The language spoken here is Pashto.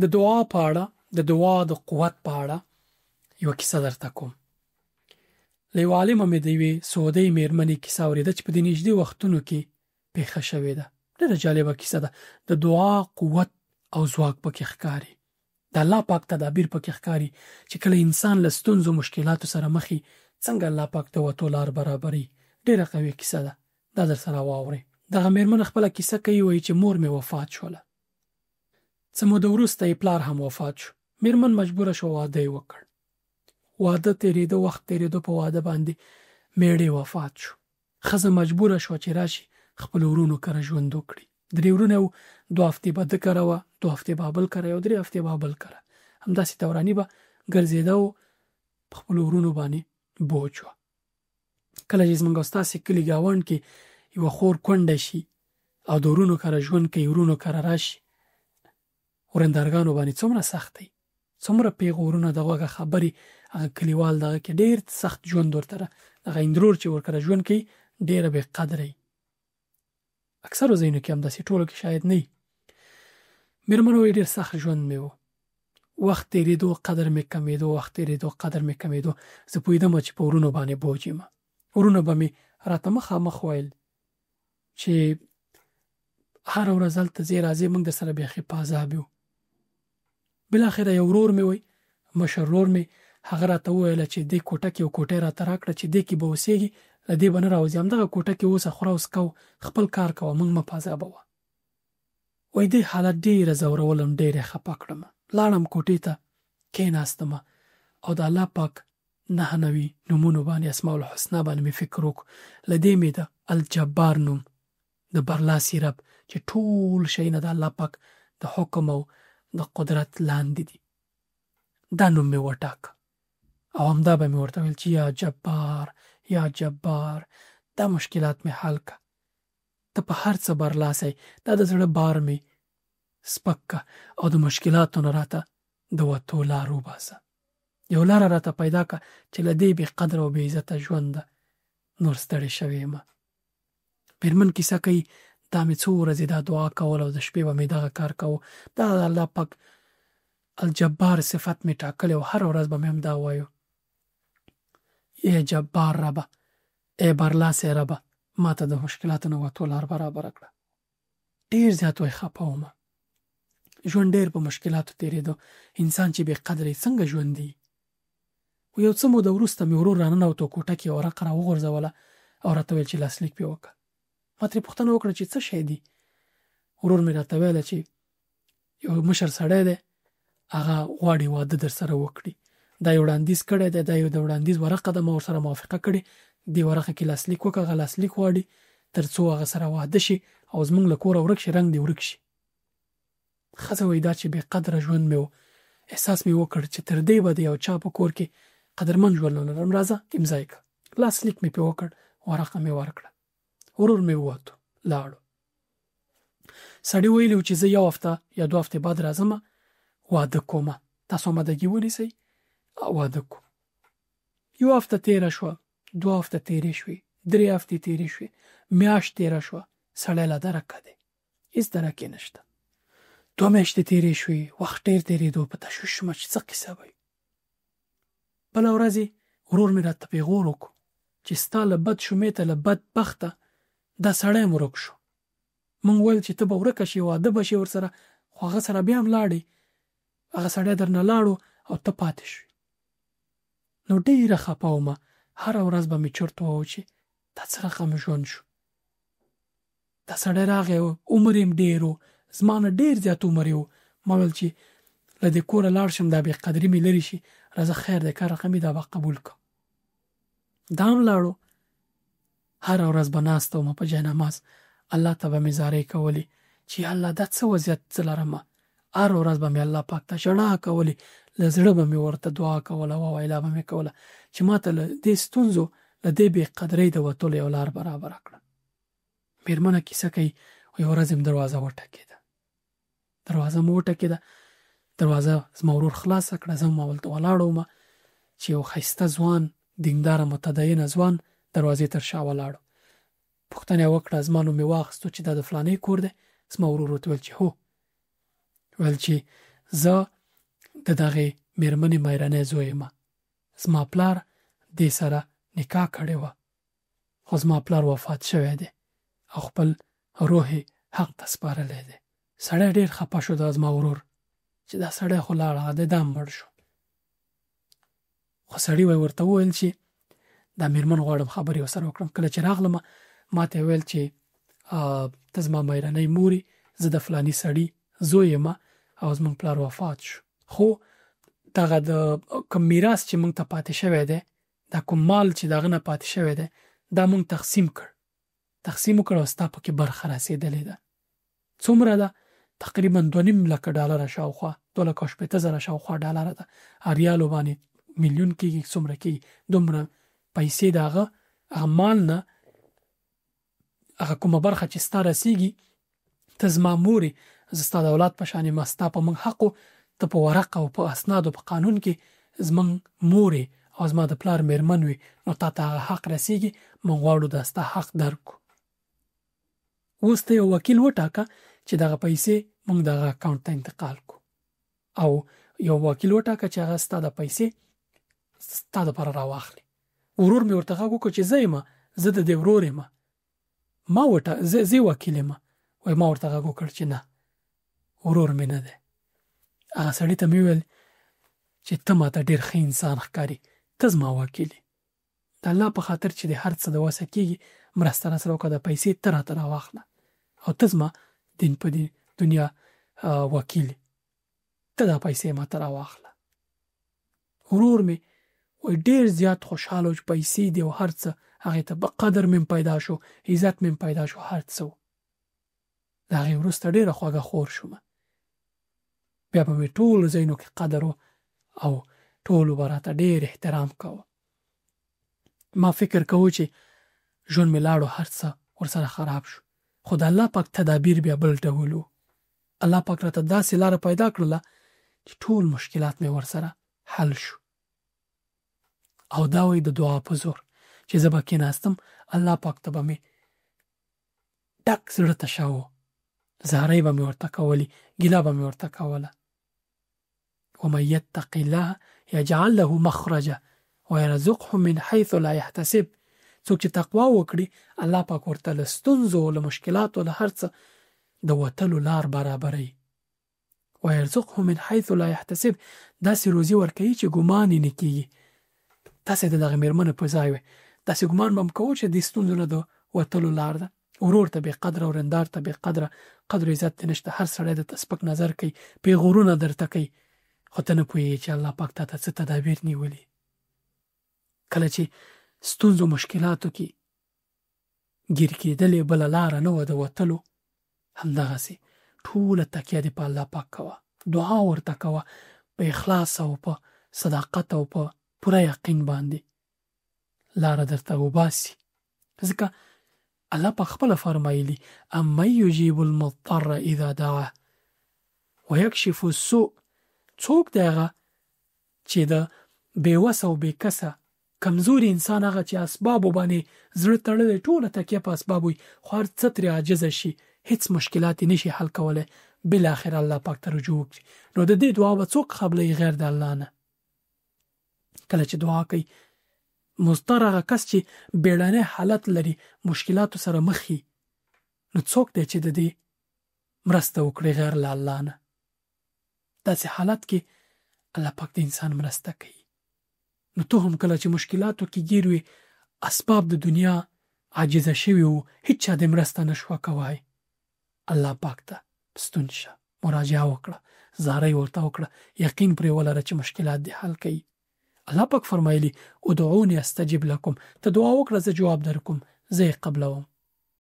د دعا په اړه، د دعا د قوت په اړه یو کیسه درته کوم. له یو عالمه مې د یوې سعودي مېرمنې کیسه اورېده چې په دې نږدې وختونو کې پیښه شوې ده. ډېره جالبه کیسه ده. د دعا قوت او ځواک پکې ښکاري. د الله پاک تدابیر پکې ښکاري چې کله انسان له ستونزو مشکلاتو سره مخ وي څنګه الله پاک ته وتو لار برابري. ډېره قوي کیسه ده. دا در سره واورئ. دغه مېرمن خپله کیسه کوي، وایي چې مور مې وفات شوله. څه موده وروسته یې پلار هم وفات شو. مېرمن مجبوره شو واده یې وکړ. واده تېرېده، وخت تېرېدو په واده باندې میړه وفات شو. ښځه مجبوره شوه چې راشي خپل ورونو کره ژوند وکړي. 3 ورونه وو، 2 هفتې به ده کره وه، 2 هفتې به بل کره، یو 3 هفتې به بل کره. همداسې دوراني به ګرځېده او په خپلو ورونو باندې بوج وه. کله چې زموږ او ستاسې کلي ګاونډ کې یوه خور کونډه شي او د ورونو کره ژوند کوي، ورونو کره راشي، ورندارګانو باندې څومره سخت دی، څومره پیغورونه، دغه خبرې، هغه کلیوال دغه کې ډېر سخت ژوند ورته، هغه اندرور چې ورکره ژوند کوي ډېره بې قدره وي. اکثرو ځایونو کې همداسې، ټولو کې شاید نه وي. مېرمن وایي ډېر سخت ژوند مې و. وخت تېرېدو قدر مې کمېدو، وخت تېرېدو قدر مې کمېدو. زه پوهېدم چې په ورونو باندې بوج یم. ورونه به مې راته مخامخ ویل چې هره ورځ هلته ځې راځې، موږ در سره بیخي په عذاب یو. بالاخره یو ورور مې وی، مشر ورور مې، هغه راته وویل چې دې کوټه کې یو کوټه راته راکړه چې دې کې به اوسېږي، له دې به نه راوځي، همدغه کوټه کې اوسه، خوره او څکه، خپل کار کوه، موږ مه په عذابوه. وایي دې حالت ډېره ځورولم، ډېره یې خفه کړم. لاړم کوټې ته، کېناستم او د الله پاک 99 نومونو باندې، اسماء الحسنا باندې مې فکر وکړ. له دې مې د الجبار نوم، د برلاسي رب چې ټول شیونه د الله پاک د حکم او د قدرت لاندې دي، دا نوم مې وټاکه او همدا به مې ورته ویل چې یا جبار، یا جبار، دا مشکلات مې حل که، ته په هر څه برلاسی، دا د زړه بار مې سپک که او د مشکلاتو نه راته د وتو لار وباسه. یو لاره راته پیدا که چې له دې بې قدره او بې عزته ژونده نور ستړی شوی یم. مېرمن کیسه کوي دا مې څو ورځې دا دعا کول او د شپې به مې دغه کار کوو. دا د الله پاک الجبار صفت مې ټاکلی او هر ورځ به مې هم دا وایو، ای جبار ربه، ای برلاسی ربه، ما ته د مشکلاتو نه وتو لار برابره کړه. ډېر زیات وای خفه وم. ژوند ډېر په مشکلاتو تېرېدو. انسان چې بې قدره څنګه ژوندي. یو څه موده وروسته مې ورور راننوتو کوټه کې، ورقه راوغورځوله او راته ویل چې لاسلیک پرې وکړه. ما ترې پوښتنه وکړه چې څه شی دی. ورور مې راته ویله چې یو مشر سړی دی، هغه غواړي واده در سره وکړي، دا یو وړاندیز کړی دی، دا یو د وړاندیز ورقه ده، ما ورسره موافقه کړې، دې ورقه کې لاسلیک وکړه، هغه لاسلیک غواړي تر څو هغه سره واده شي او زموږ له کوره ورک شي، رنګ دې ورک شي. ښځه وایي دا چې بې قدره ژوند مې و، احساس مې وکړ چې تر دې به د یو چا په کور کې قدرمن ژوند ولرم، راځه امضا یې کړه. لاسلیک مې پرې وکړ، ورقه مې ورکړه، ورور مې ووتو، لاړو. سړي ویلي چې زه 1 هفته یا 2 هفتې بعد راځم، واده کومه، تاسو آمادګي ونیسئ، واده کوم. 1 هفته تېره شوه، 2 هفته تېرې شوې، 3 هفتې تېرې شوې، میاشت تېره شوه، سړی لا درکه دی، هېڅ درکې نشته. 2 میاشتې تېرې شوې، وخت ډېر تېرېدو، په تشویش شومه چې څه قصه وي. بله ورځ ورور مې راته پیغور وکړو چې ستا له بد شومې ته، له بد بخته دا سړی م ورک شو. مونږ ویل چې ته به ورکه شي، واده به شي ورسره، خو هغه سره بیا هم لاړې، هغه سړی درنه لاړو او ته پاتې شوې. نو ډېره خفه ومه. هره ورځ به مې چرت ووهو چې دا څه رقم ژوند شو. دا سړی راغی، عمر یې ډېر و، زما نه ډېر زیات عمر یې و. ما ویل چې له دې کوره لاړ شم، دا بې قدري مې لرې شي، راځه خیر دی، که رقم یې دا به قبول کړه. دا هم لاړو. هره ورځ به ناسته ومه په جاینماز، الله ته به مې زارۍ کولې چې الله دا څه وضعیت زه لرمه. هر ورځ به مې الله پاک ته ژړا کولې، له زړه به مې ورته دعا کوله، وویلا به مې کوله چې ما ته له دې ستونزو، له دې بې قدرۍ د وتلو یو لار برابره کړه. مېرمنه کیسه کوي، یو ورځ مې دروازه وټکېده. دروازه مې وټکېده، دروازه زما ورور خلاصه کړه. زه هم هلته ولاړ وم چې یو ښایسته ځوان، دینداره متدینه ځوان دروازې تر شا ولاړو. پوښتنه یې وکړه، زما نوم مې واخیستو چې دا د فلانۍ کور دی. زما ورور ورته ویل چې هو. ویل چې زه د دغې مېرمنې مایرنی زوی یم. زما پلار دې سره نکاح کړې وه، خو زما پلار وفات شوی دی او خپل روح یې حق ته سپارلی دی. سړی ډېر خفه شو، دا زما ورور چې دا سړی خو لاړ، دا مړ شو. خو سړي ورته وویل چې دا مېرمن غواړم خبرې ورسره وکړم. کله چې راغلم ما ته ویل چې ته زما مایرنۍ مورې، زه د فلاني سړي زوی یم او زموږ پلار وفات شو، خو دغه د کوم میراث چې موږ ته پاتې شوی دی، دا کوم مال چې دغه نه پاتې شوی دی، دا موږ تقسیم وکړ او ستا پکې برخه رسېدلې ده. څومره ده؟ تقریبا 2.5 لکه ډالره شاوخوا، 2,80,000 شاوخوا ډالره ده. ریالو باندې میلیون کېږي، څومره کېږي، دومره پیسې د هغه مال نه هغه کومه برخه چې ستا رسېږي، ته زما مورې، زه ستا د اولاد په شان یم، ستا په موږ حق، ته په ورق او په اسناد او په قانون کې زموږ مورې او زما د پلار مېرمن وي، نو تا ته هغه حق رسېږي، موږ غواړو دا ستا حق درکو. اوس ته یو وکیل وټاکه چې دغه پیسې موږ دغه اکاونټ ته انتقال کو، او یو وکیل وټاکه چې هغه ستا د پیسې ستا دپاره راواخلي. ورور مې ورته غږ وکړ چې زه یم، زه د دې ورور یم، زه وکیل یم. وایي ما ورته غږ وکړ چې نه، ورور مې نه دی. هغه سړي ته مې وویل چې ته ماته ډېر ښه انسان ښکاري، ته زما وکیل یې. د الله په خاطر چې د هر څه د وسه کېږي مرسته راسره وکړه، د پیسې ته راته راواخله او ته زما دین په دنیا وکیل یې، ته دا پیسې ماته راواخله. ورور مې وایي ډېر زیات خوشحاله و چې پیسې دي او هر څه، هغې ته به قدر مې پیدا شو، عزت مې پیدا شو، هر څه و. د هغې وروسته ډېره خوږه خور شوم. بیا به مې ټولو ځایونو کې قدر او ټولو به راته ډېر احترام کوه. ما فکر کوو چې ژوند مې لاړو، هر څه ورسره خراب شو، خو د الله پاک تدابیر بیا بل ډول و. الله پاک راته داسې لاره پیدا کړله چې ټول مشکلات مې ورسره حل شو. او دا وایي د دعا په زور چې زه به کېناستم، الله پاک ته به مې ډک زړه تشه و، زارۍ به مې ورته کولې، ګیله به مې ورته کوله. ومن یتق الله یجعل له مخرجا ويرزقه من حيث لا يحتسب. څوک چې تقوا وکړي، الله پاک ورته له ستونزو، له مشکلاتو، له هر څه د وتلو لار برابروي. ويرزقه من حيث لا يحتسب، داسې روزي ورکوي چې ګمان یې نه کېږي. تاسې د دغه مېرمنې په ځای وئ، داسې ګمان به هم کوو چې د ستونزو نه د وتلو لار ده. ورور ته بې قدره، ورندار ته بې قدره، قدر عزت دې نشته، هر سړی درته سپک نظر کوي، پیغورونه درته کوي، خو ته نه پوهېږې چې الله پاک تا ته څه تدابیر نیولي. کله چې ستونزو مشکلاتو کې ګیر کېدلې بله لاره نه وه د وتلو، همدغسې ټوله تکیه دې په الله پاک کوه، دعا ورته کوه په اخلاص او په صداقت او په پوره یقین باندې لاره درته وباسي. ځکه الله پاک خپله فرمایلي امن یجیب المضطر اذا دعاه ویکشف السوء. څوک دی هغه چې د بېوسه او بېکسه کمزوري انسان، هغه چې اسبابو باندې زړه تړلی، ټوله تکیه په اسبابو وي، خو هر څه ترې عاجزه شي، هیڅ مشکلات یې نشي حل کولی، بالاخره الله پاک ته رجوع وکړي. نو د دې دعا به څوک قبلوي غیر د الله نه؟ کله چې دعا کوي، مضطر هغه کس چې بیړنی حالت لري، مشکلاتو سره مخ وي، نو څوک دی چې د دې مرسته وکړي غیر له الله نه؟ داسې حالت کې الله پاک د انسان مرسته کوي. نو ته هم کله چې مشکلاتو کې ګیر وي، اسباب د دنیا عاجزه شوي وو، هیڅ چا دې مرسته نشوه کوای، الله پاک ته ستون شه، مراجعه وکړه، زارۍ ورته وکړه، یقین پرې ولره چې مشکلات دې حل کوي. الله پاک فرمایلی ادعوني استجب لكم، ته دعا وکړه زه جواب درکوم، زه یې قبلوم.